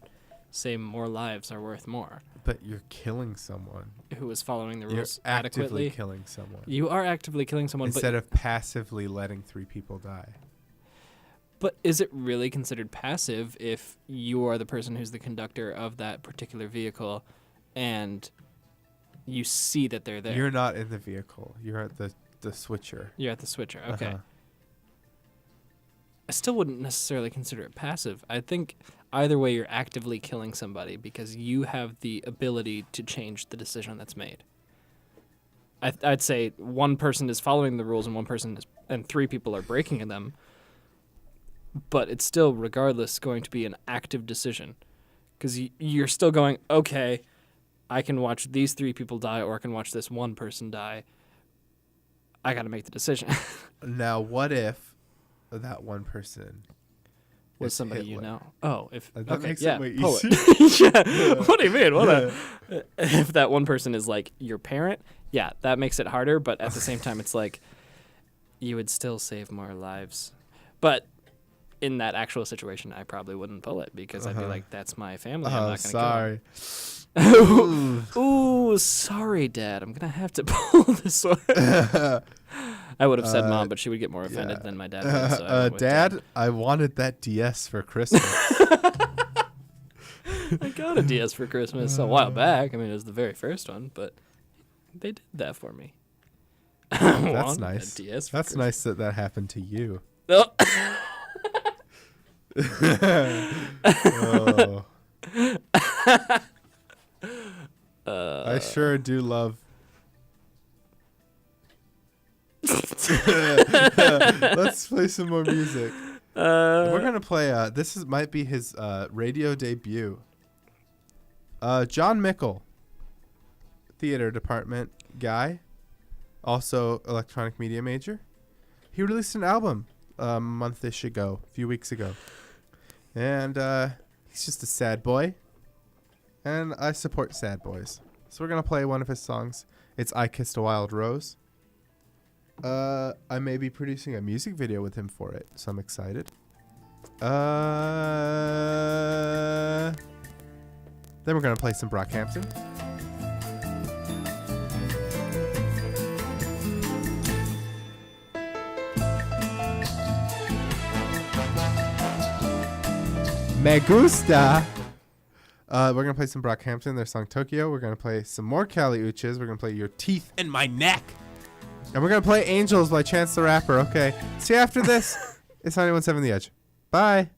say more lives are worth more. But you're killing someone. Who is following the You're rules actively adequately. killing someone. You are actively killing someone. Instead of passively letting 3 people die. But is it really considered passive if you are the person who's the conductor of that particular vehicle and you see that they're there? You're not in the vehicle. You're at the switcher. You're at the switcher. Okay. Uh-huh. I still wouldn't necessarily consider it passive. I think either way you're actively killing somebody because you have the ability to change the decision that's made. I'd say 1 person is following the rules and 1 person is, and 3 people are breaking them. But it's still, regardless, going to be an active decision. Because you're still going, okay, I can watch these 3 people die or I can watch this 1 person die. I got to make the decision. Now, what if that 1 person was is somebody Hitler? you know? Oh, if That makes yeah, it way pull easier. it. Yeah. What do you mean? If that 1 person is like your parent, yeah, that makes it harder. But at the same time, it's like you would still save more lives. But in that actual situation, I probably wouldn't pull it because I'd be like, that's my family. I'm not going to kill them. Ooh, sorry, Dad. I'm going to have to pull this one. I would have said Mom, but she would get more offended than my dad would. So I went with Dad, I wanted that DS for Christmas. I got a DS for Christmas a while back. I mean, it was the very first one, but they did that for me. That's nice. DS That's nice that happened to you. Oh. Oh. I sure do love. Let's play some more music. We're gonna play. Might be his radio debut. John Mickle, theater department guy, also electronic media major. He released an album a few weeks ago. And he's just a sad boy. And I support sad boys. So we're going to play one of his songs. It's I Kissed a Wild Rose. I may be producing a music video with him for it, so I'm excited. Then we're going to play some Brockhampton. Me gusta. We're going to play some Brockhampton, their song Tokyo. We're going to play some more Kali Uchis. We're going to play Your Teeth in My Neck. And we're going to play Angels by Chance the Rapper. Okay. See you after this. It's 91.7 The Edge. Bye.